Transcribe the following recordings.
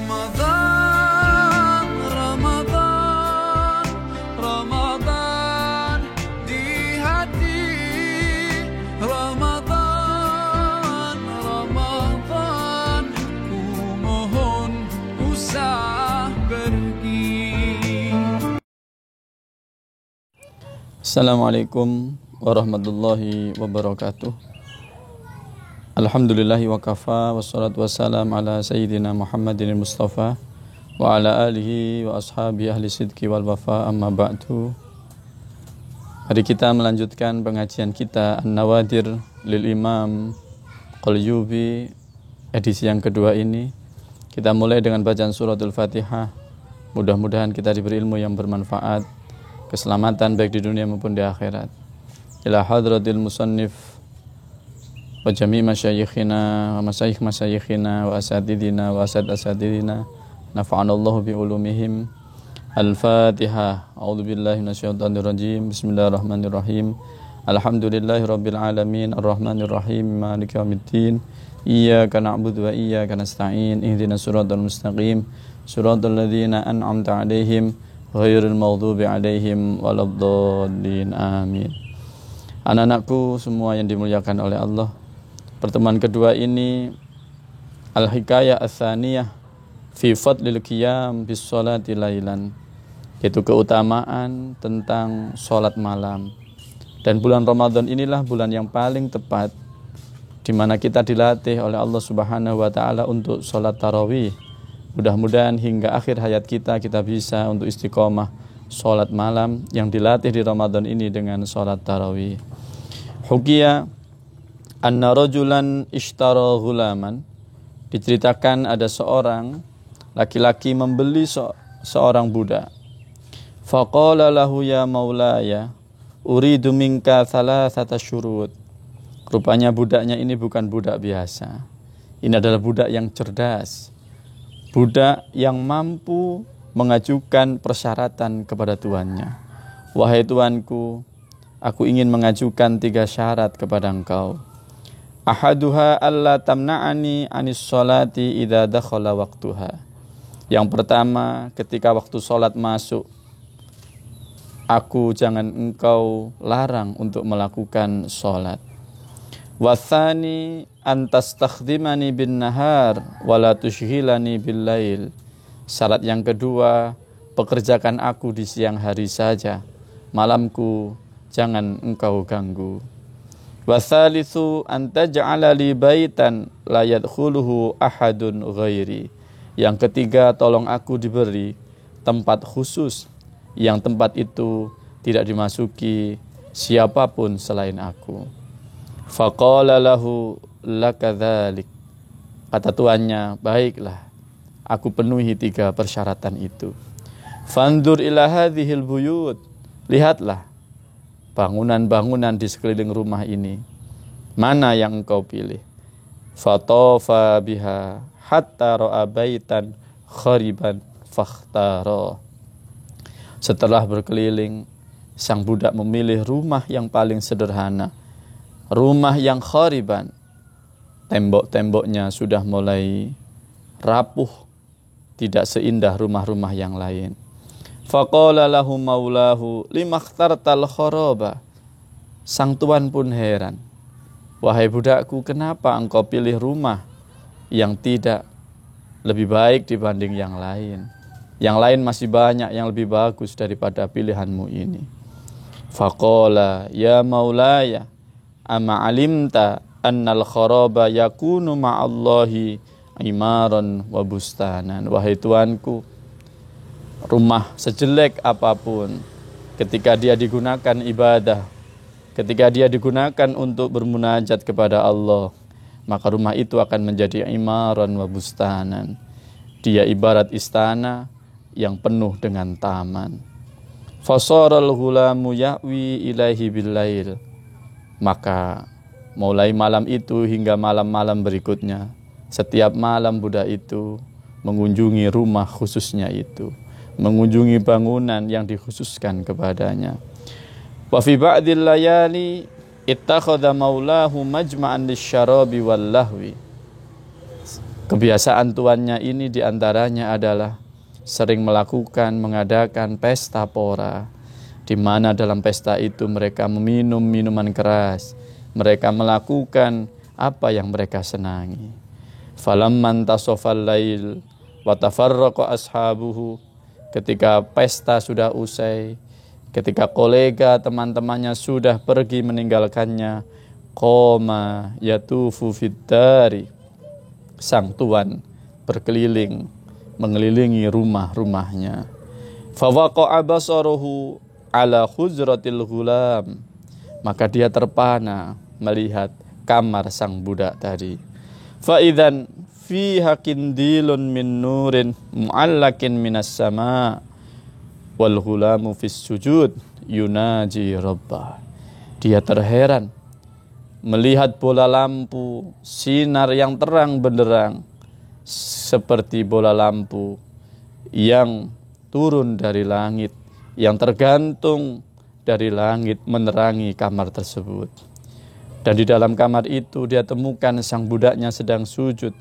Ramadan di hati, Ramadan ku mohon usah pergi. Assalamualaikum warahmatullahi wabarakatuh. Alhamdulillahi wa kafa, wassalatu wassalam ala sayyidina Muhammadin Mustafa wa ala alihi wa ashabi ahli sidqi wal wafa, amma ba'du. Mari kita melanjutkan pengajian kita An-Nawadir lil Imam Qalyubi edisi yang kedua ini. Kita mulai dengan bacaan suratul Fatihah. Mudah-mudahan kita diberi ilmu yang bermanfaat, keselamatan baik di dunia maupun di akhirat. Ila hadratil musannif wa jami' masyayikhina wa masyayikhina wa asatidina wa asatidina nafa'anallahu bi ulumihim. Al-Fatihah. A'udzu billahi minasyaitonir rajim. Bismillahirrahmanirrahim. Alhamdulillahi rabbil alamin arrahmanir rahim maliki yaumiddin. Iyyaka na'budu wa iyyaka nasta'in. Ihdinas siratal mustaqim. Siratal ladzina an'amta 'alaihim ghairil maghdubi 'alaihim waladdallin. Amin. Anak-anakku semua yang dimuliakan oleh Allah, pertemuan kedua ini Al-Hikayah Ats-Tsaniyah fi fadlil qiyam bis sholati lailan, yaitu keutamaan tentang sholat malam. Dan bulan Ramadan inilah bulan yang paling tepat di mana kita dilatih oleh Allah Subhanahu wa taala untuk sholat tarawih. Mudah-mudahan hingga akhir hayat kita bisa untuk istiqomah sholat malam yang dilatih di Ramadan ini dengan sholat tarawih. Hukiya anna rajulan ishtara ghulaman, diceritakan ada seorang laki-laki membeli seorang budak. Faqala lahu ya maulaya uridu minka thalathata syurut. Rupanya budaknya ini bukan budak biasa. Ini adalah budak yang cerdas, budak yang mampu mengajukan persyaratan kepada tuannya. Wahai tuanku, aku ingin mengajukan 3 syarat kepada engkau. Ahaduha alla tamna'ani anis sholati idza dakhala waqtuha. Yang pertama, ketika waktu sholat masuk, jangan engkau larang untuk melakukan sholat. Wathani antastakhdimani bin nahar wala tushghilani bil lail. Syarat yang kedua, pekerjakan aku di siang hari saja, malamku jangan engkau ganggu. Wathalithu antaj'ala li baitan la yadkhuluhu ahadun ghairi. Yang ketiga, tolong aku diberi tempat khusus yang tempat itu tidak dimasuki siapapun selain aku. Faqala lahu lakadzalik. Kata tuannya, baiklah, aku penuhi 3 persyaratan itu. Fandur ila hadhil buyut. Lihatlah bangunan-bangunan di sekeliling rumah ini, mana yang engkau pilih? Fatofa biha hatta ra'a baitan khariban fakhtara. Setelah berkeliling, sang budak memilih rumah yang paling sederhana, rumah yang khariban. Tembok-temboknya sudah mulai rapuh, tidak seindah rumah-rumah yang lain. Faqala lahu maulahu limakhtartal kharaba. Sang tuan pun heran. Wahai budakku, kenapa engkau pilih rumah yang tidak lebih baik dibanding yang lain? Yang lain masih banyak yang lebih bagus daripada pilihanmu ini. Faqala ya maulaya ama alimta annal kharaba yakunu ma'allahi imaran wa bustanan. Wahai tuanku, rumah sejelek apapun, ketika dia digunakan ibadah, ketika dia digunakan untuk bermunajat kepada Allah, maka rumah itu akan menjadi imaran wa bustanan. Dia ibarat istana yang penuh dengan taman. Fasaral ghulamu ya'wi ilaihi billail. Maka mulai malam itu hingga malam-malam berikutnya, setiap malam budak itu mengunjungi rumah khususnya itu, mengunjungi bangunan yang dikhususkan kepadanya. Wa fi ba'dil layali ittakhadha maulahu majma'an lisyarabi wal lahwi. Kebiasaan tuannya ini diantaranya adalah sering mengadakan pesta pora, di mana dalam pesta itu mereka meminum minuman keras, mereka melakukan apa yang mereka senangi. Falamman tasofal lail wa tafarraqa ashabuhu, ketika pesta sudah usai, ketika kolega teman-temannya sudah pergi meninggalkannya, qoma yatufu fiddari, sang tuan berkeliling mengelilingi rumah-rumahnya. Fawaqa'a basaruhu ala hujratil ghulam, maka dia terpana melihat kamar sang budak tadi. Fa idzan fiha kindilun min nurin mu'allakin minas sama wal ghulamu fis sujud yunaji rabbah. Dia terheran melihat bola lampu sinar yang terang benderang seperti bola lampu yang turun dari langit, yang tergantung dari langit menerangi kamar tersebut. Dan di dalam kamar itu dia temukan sang budaknya sedang sujud,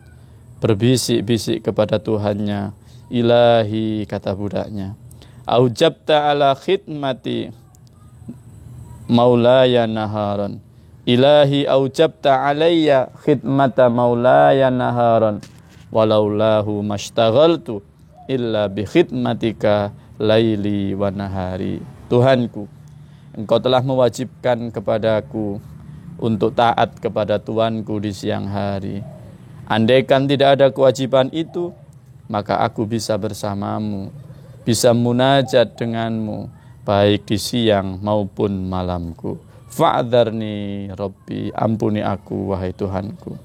berbisik-bisik kepada Tuhannya. Ilahi, kata budaknya, aujabta ala khidmati maulaya naharan. Ilahi aujabta alayya khidmata maulaya naharan walaulahu mashtaghaltu illa bi khidmatika laili wa nahari. Tuhanku, Engkau telah mewajibkan kepadaku untuk taat kepada Tuanku di siang hari. Andaikan tidak ada kewajiban itu, maka aku bisa bersamamu, bisa munajat denganmu, baik di siang maupun malamku. Fa'adharni Rabbi, ampuni aku wahai Tuhanku.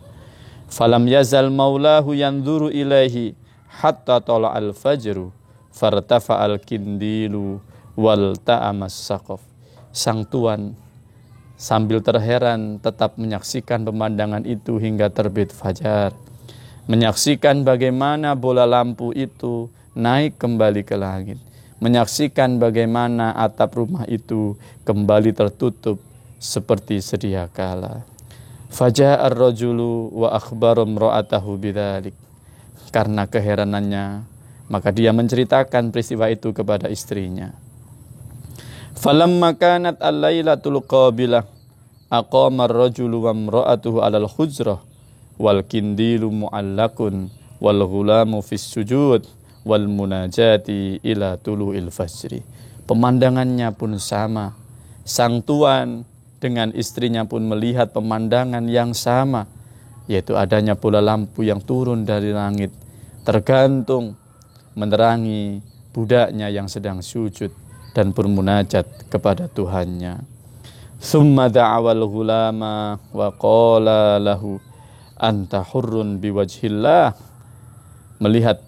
Falam yazal maulahu yanzuru ilaihi hatta tala'al fajru fartafa'al kindilu wal ta'amas saqaf. Sang tuan sambil terheran tetap menyaksikan pemandangan itu hingga terbit fajar, menyaksikan bagaimana bola lampu itu naik kembali ke langit, menyaksikan bagaimana atap rumah itu kembali tertutup seperti sedia kala. Faja'a ar-rajulu wa akhbara imra'atahu bidzalik. Karena keheranannya, maka dia menceritakan peristiwa itu kepada istrinya. Falamma kanat al-lailatul qabilah aqama ar-rajulu wa imra'atuhu 'alal hujrah wal kindilu mu'allakun wal ghulamu fis sujud wal munajati ila tulu'il fajri. Pemandangannya pun sama. Sang tuan dengan istrinya pun melihat pemandangan yang sama, yaitu adanya bola lampu yang turun dari langit, tergantung menerangi budaknya yang sedang sujud dan bermunajat kepada Tuhannya. Tsumma da'awal ghulama wa qala lahu anta hurrun biwajhillah. Melihat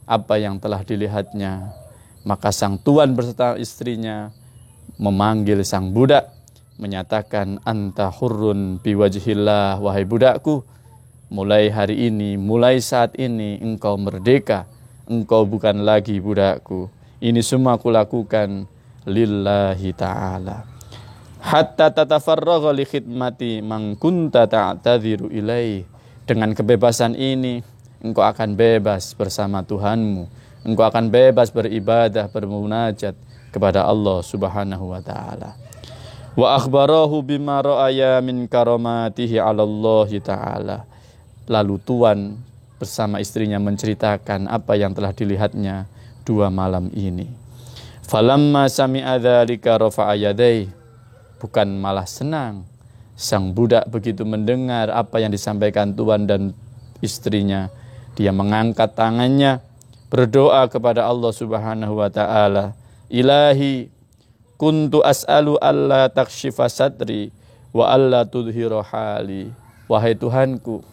apa yang telah dilihatnya, maka sang tuan beserta istrinya memanggil sang budak, menyatakan, anta hurrun biwajhillah, wahai budakku, mulai hari ini, mulai saat ini engkau merdeka, engkau bukan lagi budakku. Ini semua aku lakukan lillahi ta'ala. Hatta tatafarragha li khidmati man kunta ta'tadhiru ilaih. Dengan kebebasan ini engkau akan bebas bersama Tuhanmu, engkau akan bebas beribadah, bermunajat kepada Allah Subhanahu wa ta'ala. Wa akhbarahu bima ra'aya min karamatihi 'ala Allah ta'ala. Lalu tuan bersama istrinya menceritakan apa yang telah dilihatnya 2 malam ini. Falamma sami'a dzalika rafa'a yadayhi. Bukan malah senang, sang budak begitu mendengar apa yang disampaikan tuan dan istrinya, dia mengangkat tangannya berdoa kepada Allah Subhanahu wa ta'ala. Ilahi kuntu as'alu alla takshifa sadri wa alla tudhira hali. Wahai Tuhanku,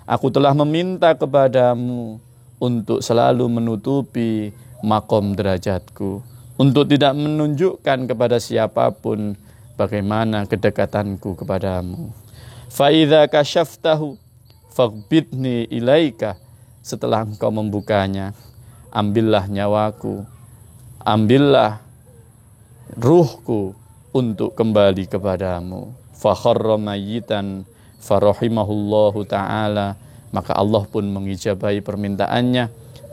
aku telah meminta kepadamu untuk selalu menutupi makom derajatku, untuk tidak menunjukkan kepada siapapun bagaimana kedekatanku kepadamu. Fa idza kasyaftahu faghbidni ilaika. Setelah engkau membukanya, ambillah nyawaku, ambillah ruhku untuk kembali kepadamu. Fa kharra mayyitan farahimahullahu ta'ala maka Allah pun mengijabahi permintaannya.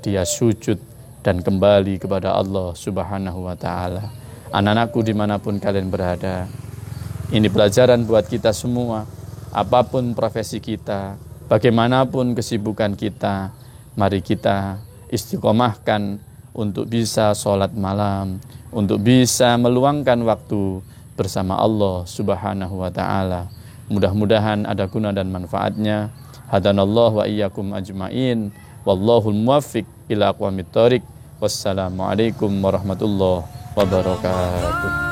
Dia sujud dan kembali kepada Allah Subhanahu wa ta'ala. Anak-anakku dimanapun kalian berada, ini pelajaran buat kita semua. Apapun profesi kita, bagaimanapun kesibukan kita, mari kita istiqomahkan untuk bisa sholat malam, untuk bisa meluangkan waktu bersama Allah Subhanahu wa ta'ala. Mudah-mudahan ada guna dan manfaatnya. Hadanallahu wa iyyakum ajmain. Wallahul muwaffiq ila aqwamit thoriq. Wassalamualaikum warahmatullahi wabarakatuh.